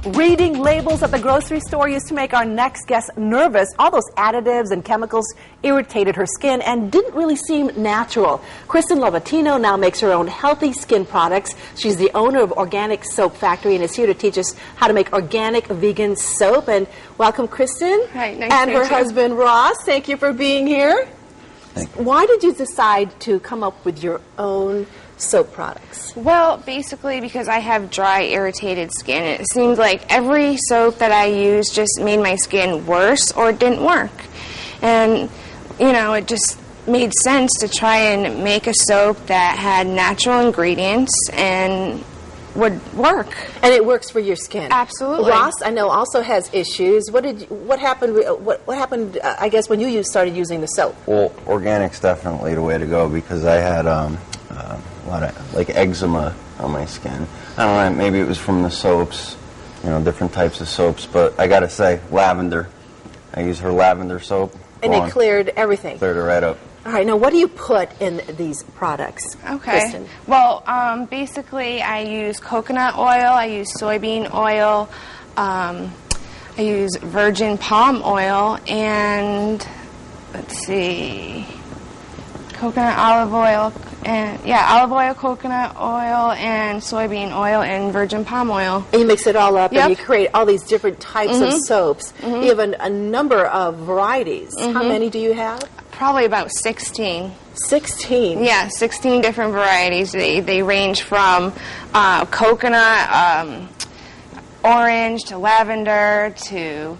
Reading labels at the grocery store used to make our next guest nervous. All those additives and chemicals irritated her skin and didn't really seem natural. Kristen Lovatino now makes her own healthy skin products. She's the owner of Organic Soap Factory and is here to teach us how to make organic vegan soap. And welcome, Kristen. Hi, nice and to meet her you. husband, Ross. Thank you for being here. Thank you. Why did you decide to come up with your own soap products? Well, basically because I have dry, irritated skin. It seemed like every soap that I used just made my skin worse or didn't work. And, you know, it just made sense to try and make a soap that had natural ingredients and would work. And it works for your skin. Absolutely. Ross, I know, also has issues. What happened? What happened? I guess when you started using the soap. Well, organic's definitely the way to go because I had a lot of like eczema on my skin. I don't know, maybe it was from the soaps, you know, different types of soaps. But I gotta say, lavender. I use her lavender soap. And it cleared everything. Cleared it right up. All right. Now, what do you put in these products? Okay. Kristen? Well, basically, I use coconut oil. I use soybean oil. I use virgin palm oil, and let's see, coconut olive oil, and olive oil, coconut oil, and soybean oil, and virgin palm oil. And you mix it all up, Yep. and you create all these different types of soaps. You have a number of varieties. How many do you have? Probably about 16. 16. Yeah, 16 different varieties. They range from coconut, orange to lavender to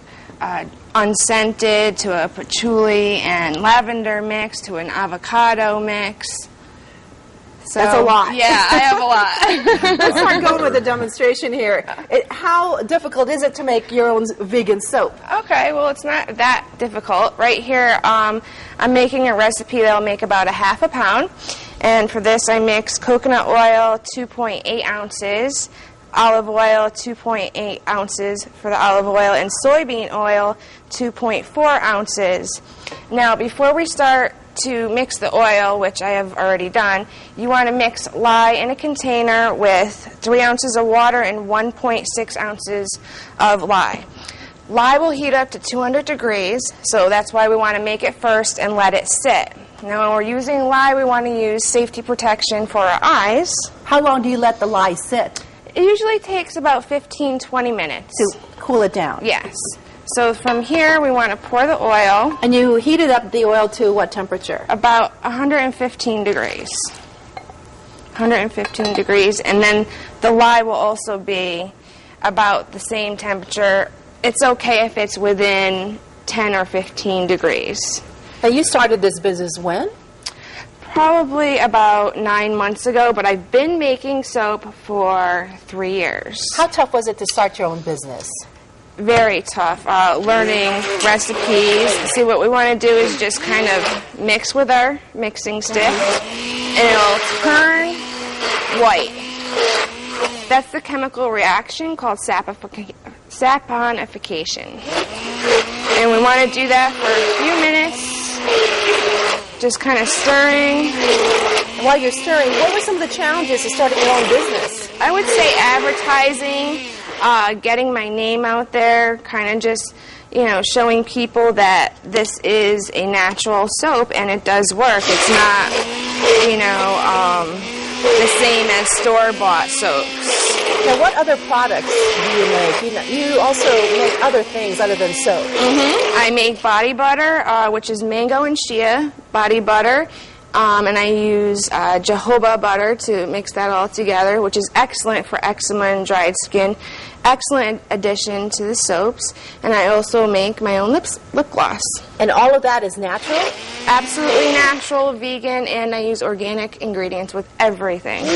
unscented to a patchouli and lavender mix to an avocado mix. So, That's a lot. Yeah, I have a lot. Let's start going with a demonstration here. How difficult is it to make your own vegan soap? Okay, well, it's not that difficult. Right here, I'm making a recipe that will make about a half a pound. And for this, I mix coconut oil, 2.8 ounces, olive oil, 2.8 ounces for the olive oil, and soybean oil, 2.4 ounces. Now, before we start to mix the oil, which I have already done, you want to mix lye in a container with 3 ounces of water and 1.6 ounces of lye. Lye will heat up to 200 degrees, so that's why we want to make it first and let it sit. Now, when we're using lye, we want to use safety protection for our eyes. How long do you let the lye sit It usually takes about 15-20 minutes. to cool it down? Yes. So from here, we want to pour the oil And you heated up the oil to what temperature? about 115 degrees. 115 degrees, and then the lye will also be about the same temperature. It's okay if it's within 10 or 15 degrees. Now, you started this business when? Probably about 9 months ago, but I've been making soap for 3 years. How tough was it to start your own business? Very tough. Learning recipes. See, what we want to do is just kind of mix with our mixing stick, and it'll turn white. That's the chemical reaction called saponification. And we want to do that for a few minutes, just kind of stirring. While you're stirring, what were some of the challenges to starting your own business? I would say advertising, getting my name out there, kind of just, you know, showing people that this is a natural soap and it does work. It's not, you know, the same as store-bought soaps. Now, what other products do you make? You also make other things other than soap. I make body butter, which is mango and shea body butter, and I use jojoba butter to mix that all together, which is excellent for eczema and dried skin. Excellent addition to the soaps. And I also make my own lip gloss. And all of that is natural? Absolutely natural, vegan, and I use organic ingredients with everything.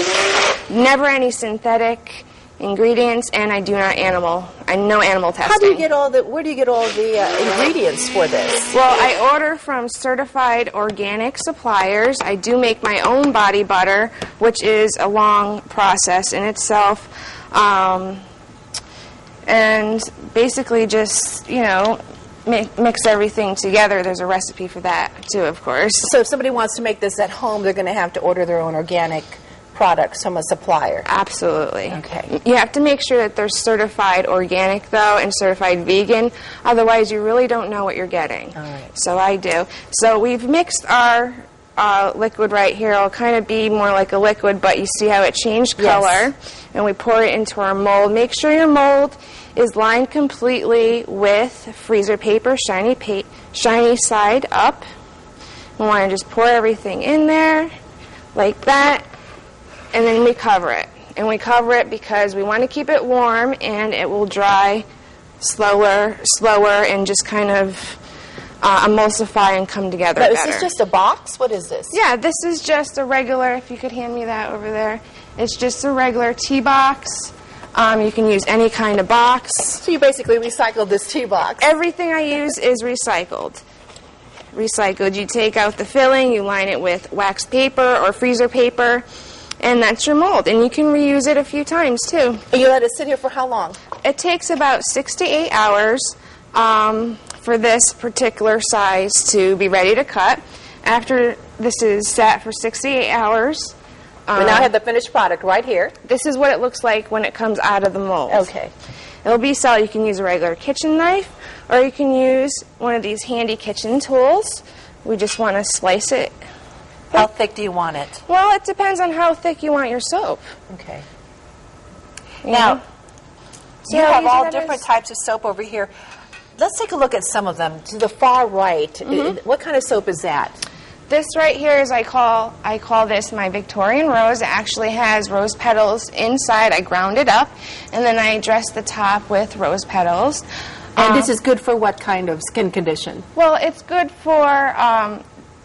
Never any synthetic ingredients, and I do not no animal testing. How do you get where do you get all the ingredients for this? Well, I order from certified organic suppliers. I do make my own body butter, which is a long process in itself. And basically just, you know, mix everything together. There's a recipe for that, too, of course. So if somebody wants to make this at home, they're going to have to order their own organic products from a supplier? Absolutely. Okay. You have to make sure that they're certified organic, though, and certified vegan. Otherwise, you really don't know what you're getting. All right. So I do. So we've mixed our liquid right here. It'll kind of be more like a liquid, but you see how it changed color. Yes. And we pour it into our mold. Make sure your mold is lined completely with freezer paper, shiny side up. We want to just pour everything in there like that, and then we cover it. And we cover it because we want to keep it warm, and it will dry slower, and just kind of emulsify and come together Now, better. is this just a box? What is this? Yeah, this is just a regular, if you could hand me that over there. It's just a regular tea box. You can use any kind of box. So you basically recycled this tea box. Everything I use is recycled. You take out the filling, you line it with wax paper or freezer paper, and that's your mold. And you can reuse it a few times, too. And you let it sit here for how long? It takes about 6 to 8 hours for this particular size to be ready to cut. After this is set for 6 to 8 hours, We now have the finished product right here. this is what it looks like when it comes out of the mold. Okay. It'll be solid. You can use a regular kitchen knife, or you can use one of these handy kitchen tools. We just want to slice it. How thick do you want it? Well, it depends on how thick you want your soap. Okay. You Now, know? See you how have easy all that different is? types of soap over here. Let's take a look at some of them. To the far right, what kind of soap is that? This right here is I call this my Victorian rose. It actually has rose petals inside. I ground it up, and then I dress the top with rose petals. And this is good for what kind of skin condition? Well, it's good for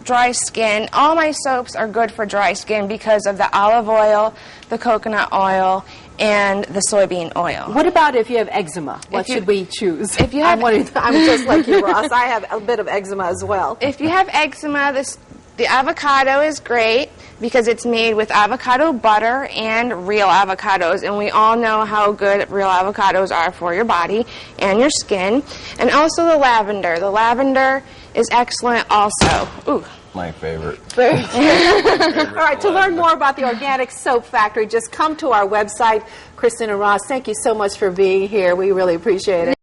dry skin. All my soaps are good for dry skin because of the olive oil, the coconut oil, and the soybean oil. What about if you have eczema? What should we choose? If you have- I'm just like you, Ross. I have a bit of eczema as well. If you have eczema, the avocado is great because it's made with avocado butter and real avocados, and we all know how good real avocados are for your body and your skin. And also the lavender. The lavender is excellent also. Ooh. My favorite. All right, to learn more about the Organic Soap Factory, just come to our website. Kristen and Ross, thank you so much for being here. We really appreciate it.